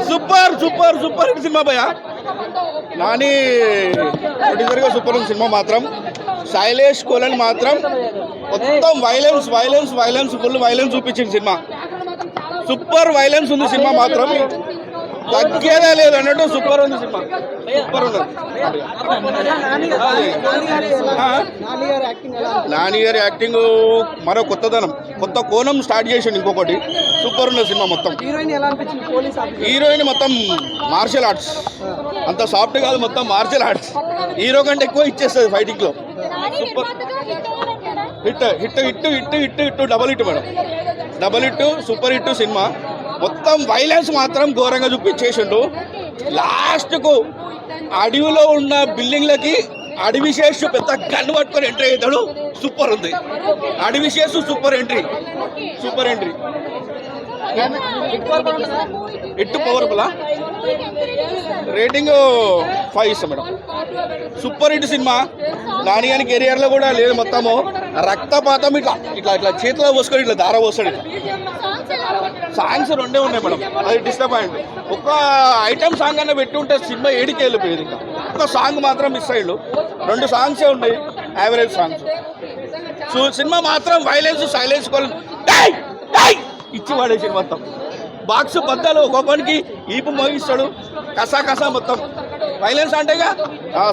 Super super super hit cinema భయ. నాని ప్రొడ్యూసర్గా super ఉంది సినిమా మాత్రం. శైలేష్ కోలన్ మాత్రం మొత్తం violence violence violence full violence చూపించింది సినిమా. సూపర్ వైలెన్స్ ఉంది సినిమా మాత్రం, తగ్గేదే లేదు అన్నట్టు సూపర్ ఉంది సినిమా. సూపర్ ఉన్నది. నాని గారి యాక్టింగ్ మరో కొత్తదనం, కొత్త కోణం స్టార్ట్ చేసిండు ఇంకొకటి. సూపర్ ఉన్నది సినిమా మొత్తం. హీరోయిన్ మొత్తం మార్షల్ ఆర్ట్స్, అంత సాఫ్ట్ కాదు, మొత్తం మార్షల్ ఆర్ట్స్. హీరో కంటే ఎక్కువ ఇచ్చేస్తుంది ఫైటింగ్ లో. Super hit hit hit hit hit hit double hit madam, double hit super hit cinema. మొత్తం వైలెన్స్ మాత్రం ఘోరంగా చూపించేసిండు. లాస్ట్కు అడవిలో ఉన్న బిల్డింగ్లకి అడవిశేష్ పెద్ద గన్ పట్టుకొని ఎంట్రీ అవుతాడు. సూపర్ ఉంది Adivi Sesh, super entry, super entry. Hit powerful. Rating 5 ఇస్తాం madam. Super hit cinema. Nani గారి కెరియర్లో కూడా లేదు. మొత్తము రక్తపాతం ఇట్లా ఇట్లా ఇట్లా చేతిలో పోసుకొని ఇట్లా దార పోస్తాడు. సాంగ్స్ 2 ఉన్నాయి మేడం, అది డిస్టర్బ్. ఒక ఐటమ్ సాంగ్ అన్న పెట్టి ఉంటే సినిమా ఏడికి వెళ్ళిపోయేది. ఇంకా ఒక సాంగ్ మాత్రం మిస్ అయ్యాడు. 2 సాంగ్సే ఉన్నాయి, యావరేజ్ సాంగ్స్. సినిమా మాత్రం వైలెన్స్ సైలెన్స్ ఇచ్చి పడేసాడు మొత్తం. బాక్స్ బద్దలు ఒక్కొక్కరికి ఈపు మోగిస్తాడు, కసా కసా మొత్తం వైలెన్స్. అంటే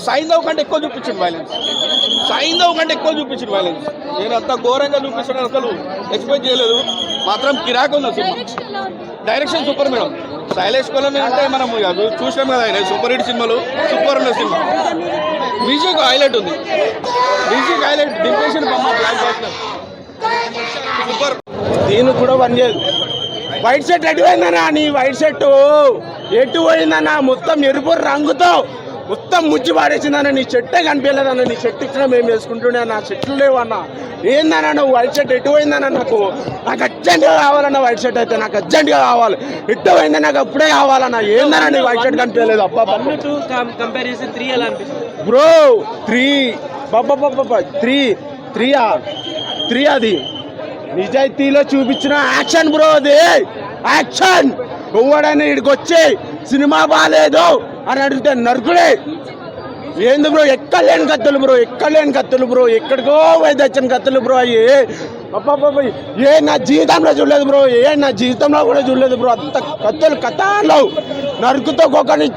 సైంధవ్ కంటే ఎక్కువ చూపించింది వైలెన్స్, సైంధవ్ కంటే ఎక్కువ చూపించింది వైలెన్స్. నేను అంత ఘోరంగా చూపిస్తాను అసలు ఎక్స్పెక్ట్ చేయలేదు. మాత్రం కిరాక్ ఉంది cinema. Direction super madam. Shailesh colon అంటే మనం చూసాం కదా, ఆయన సూపర్ హిట్ సినిమాలు. సూపర్ ఉన్న సినిమా. మ్యూజిక్ హైలైట్ ఉంది, మ్యూజిక్ హైలైట్. దింపేషన్ సూపర్. దీనికి కూడా పని చేయదు. వైట్ షర్ట్ ఎటు పోయిందన్నా? నీ వైట్ షర్ట్ ఎటు పోయిందన్నా? మొత్తం ఎరుపు రంగుతో మొత్తం ముచ్చి పాడేసిందన్న. నీ చెట్టే కనిపించలేదన్న. నీ చెట్టు ఇచ్చిన మేము వేసుకుంటుండే, నా చెట్లు లేవన్నా. ఏందన్నా నువ్వు వైట్ షర్ట్ ఎటు పోయిందన్న? నాకు అర్జెంట్గా కావాలన్న వైట్ షర్ట్ అయితే, నాకు అర్జెంట్గా కావాలి. ఎటు పోయిందని నాకు అప్పుడే కావాలన్నా. ఏందన్నా నీ వైట్ షర్ట్ కనిపించలేదు? అబ్బా కంపారిజన్ 3 ఎలా అనిపిస్తుంది బ్రో? 3 బాబా 3 అది నిజాయితీలో చూపించిన యాక్షన్ బ్రో. అది యాక్షన్. ఎవడైనా ఇక్కడికి వచ్చి సినిమా బాగాలేదు అని అడిగితే నరుకుడే. ఏంది బ్రో? ఎక్కలేని కత్తులు బ్రో, ఎక్కలేని కత్తులు బ్రో. ఎక్కడికో పోయి తెచ్చిన కత్తులు బ్రో అయ్యి. అబ్బాబాబా ఏ నా జీవితంలో చూడలేదు బ్రో, నా జీవితంలో కూడా చూడలేదు బ్రో. అంత కత్తులు కథలో నరుకుతో ఒక్కొక్కని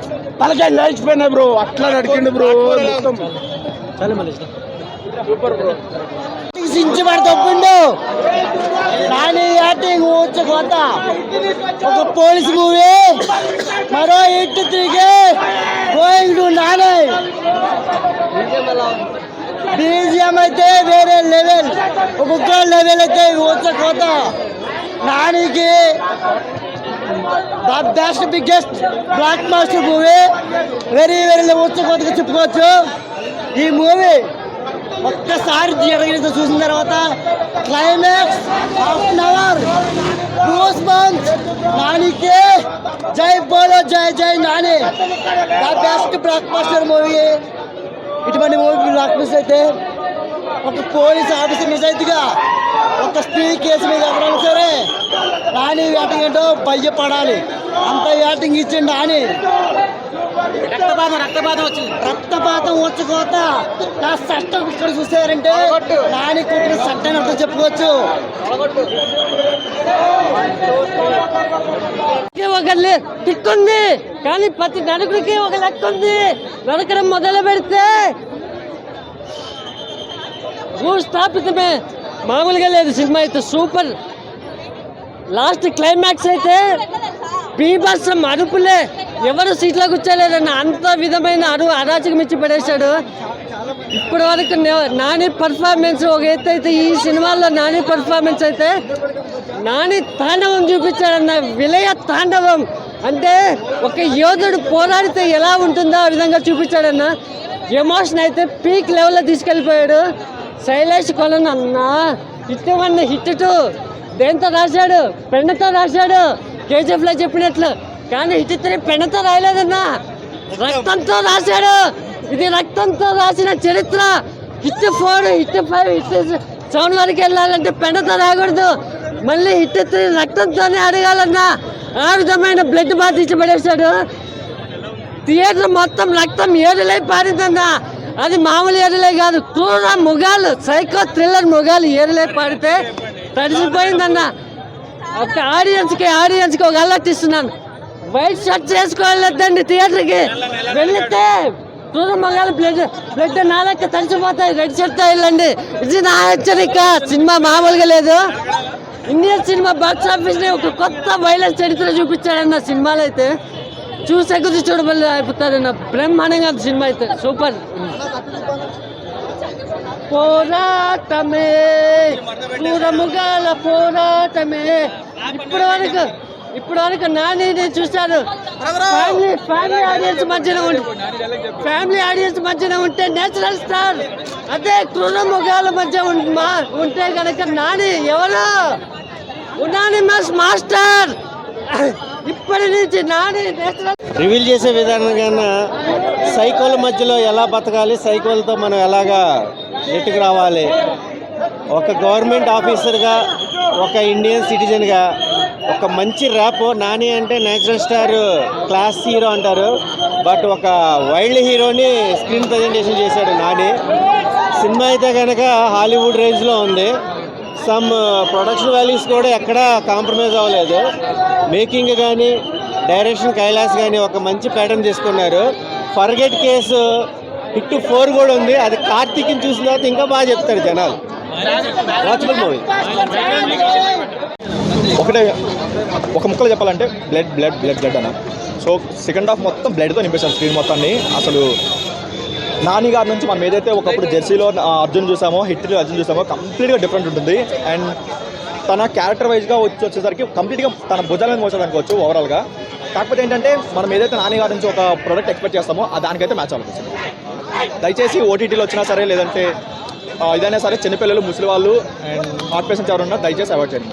తలకాయ లేచిపోయినాయి బ్రో. అట్లా నడికిండు బ్రో మొత్తం. Super bro. తప్పిండు నాని యాక్టింగ్ ఊచకోత. ఒక పోలీస్ మూవీ, మరో hit 3 going to Nani. BGM అయితే వేరే లెవెల్, ఒక్కొక్క లెవెల్ అయితే ఊచకోత. నానికి the best biggest blockbuster movie. Very very ఊచకోతగా చెప్పుకోవచ్చు ఈ మూవీ. ఒక్కసారి థియేటర్ చూసిన తర్వాత క్లైమాక్స్ ½ గూస్ బంప్స్. నానికి జై బోలో జై జై Nani. The best block buster movie. ఇటువంటి మూవీ బ్లాక్ బస్టర్ అయితే ఒక పోలీస్ ఆఫీసర్ నిజాయితీగా ఒక స్త్రీ కేసు మీద ఎవరైనా సరే నాని యాక్టింగ్ ఏంటో భయపడాలి. అంత యాక్టింగ్ ఇచ్చిండు నాని. రక్తపాతం వచ్చుకోత. నా చట్టం ఇక్కడ చూసారంటే నాని కుట్టిన చట్టం అర్థం చెప్పుకోవచ్చు. ఒక టిక్ ఉంది, కానీ ప్రతి నడుకుడికి ఒక లెక్క ఉంది. నడకడం మొదలు పెడితే స్థాపితమే, మామూలుగా లేదు సినిమా అయితే. సూపర్. లాస్ట్ క్లైమాక్స్ అయితే బీభత్సం, అరుపులే, ఎవరు సీట్లో కూర్చోలేదన్న అంత విధమైన అరాచకం ఇచ్చి పడేశాడు. ఇప్పటి వరకు నాని పర్ఫార్మెన్స్ ఒక ఎత్తు అయితే, ఈ సినిమాలో నాని పర్ఫార్మెన్స్ అయితే నాని తాండవం చూపించాడన్న. విలయ తాండవం అంటే ఒక యోధుడు పోరాడితే ఎలా ఉంటుందో ఆ విధంగా చూపించాడన్న. ఎమోషన్ అయితే పీక్ లెవెల్లో తీసుకెళ్ళిపోయాడు. శైలేష్ కోలన్ అన్న హిట్ 1 హిట్ 2 దేంతో రాశాడు? పెన్నతో రాశాడు, కేజీఎఫ్లో చెప్పినట్లు. కానీ హిట్ 3 పెన్నతో రాయలేదన్నా, రక్తంతో రాశాడు. ఇది రక్తంతో రాసిన చరిత్ర. హిట్ 4 హిట్ 5 హిట్ 7 వరకు వెళ్ళాలంటే పెన్నతో రాకూడదు. మళ్ళీ హిట్ ఎత్తి రక్తంతోనే అడగాలన్నా ఆ విధమైన బ్లడ్ బాత్ ఇచ్చి పడేశాడు. థియేటర్ మొత్తం రక్తం ఏడులై పారిందన్నా. అది మామూలు ఏడులే కాదు, క్రూర మొగాలు, సైకో థ్రిల్లర్ మొగాలు ఏడులై పాడితే తడిసిపోయిందన్న. ఒక ఆడియన్స్కి ఒక అలర్ట్ ఇస్తున్నాను, వైట్ షర్ట్ చేసుకోలేదండి థియేటర్కి వెళ్తే క్రూర మొగాలు బ్లడ్ నాలక్క తడిచిపోతాయి, రెడ్ షర్ట్తో వెళ్ళండి. ఇది నా హెచ్చరిక. సినిమా మామూలుగా లేదు. ఇండియన్ సినిమా బాక్స్ ఆఫీస్ని ఒక కొత్త వైలెన్స్ చరిత్ర చూపించాడన్న. సినిమాలో అయితే చూసే కొద్ది చూడబల్లి అయిపోతారన్న. బ్రహ్మాండంగా సినిమా అయితే సూపర్. పోరాటమే క్రూరముగాల పోరాటమే. ఇప్పుడు వరకు నాని చూశారు. ఫ్యామిలీ ఆడియన్స్ మధ్యన ఉంటే నేచురల్ స్టార్. అదే క్రూరముగాల మధ్య ఉంటే కనుక నాని ఎవరు ఉనానిమస్ మాస్టర్. ఇప్పటి నుంచి నాని రివీల్ చేసే విధానంగా సైకోల మధ్యలో ఎలా బతకాలి, సైకోలతో మనం ఎలాగా నెట్టుకు రావాలి, ఒక గవర్నమెంట్ ఆఫీసర్గా, ఒక ఇండియన్ సిటిజన్గా ఒక మంచి ర్యాప్. నాని అంటే నేచురల్ స్టార్, క్లాస్ హీరో అంటారు, బట్ ఒక వైల్డ్ హీరోని స్క్రీన్ ప్రజెంటేషన్ చేశాడు నాని. సినిమా అయితే కనుక హాలీవుడ్ రేంజ్లో ఉంది. సమ్ ప్రొడక్షన్ వాల్యూస్ కూడా ఎక్కడా కాంప్రమైజ్ అవ్వలేదు. మేకింగ్ కానీ డైరెక్షన్ కైలాస్ కానీ ఒక మంచి ప్యాటర్న్ తీసుకున్నారు. ఫర్గెట్ కేసు హిట్ 4 కూడా ఉంది. అది కార్తీక్ని చూసిన తర్వాత ఇంకా బాగా చెప్తారు జనాలు. Watchable movie. ఒక ముక్కలో చెప్పాలంటే బ్లడ్ అన్న. సో సెకండ్ హాఫ్ మొత్తం బ్లడ్తో నింపేశారు స్క్రీన్ మొత్తాన్ని. అసలు నాని గారి నుంచి మనం ఏదైతే ఒకప్పుడు జెర్సీలో అర్జున్ చూసామో, హిట్లో అర్జున్ చూసామో, కంప్లీట్గా డిఫరెంట్ ఉంటుంది. అండ్ తన క్యారెక్టర్ వైజ్గా వచ్చేసరికి కంప్లీట్గా తన భుజాల మీద మోసేది అనుకోవచ్చు ఓవరాల్గా. కాకపోతే ఏంటంటే మనం ఏదైతే నాని గారి నుంచి ఒక ప్రోడక్ట్ ఎక్స్పెక్ట్ చేస్తామో దానికైతే మ్యాచ్ అవ్వలేదు. దయచేసి ఓటీటీలో వచ్చినా సరే, లేదంటే ఇదైనా సరే, చిన్నపిల్లలు, ముసలి వాళ్ళు అండ్ హార్ట్ పేషెంట్స్ ఎవరున్నా దయచేసి అవాయిడ్ చేయండి.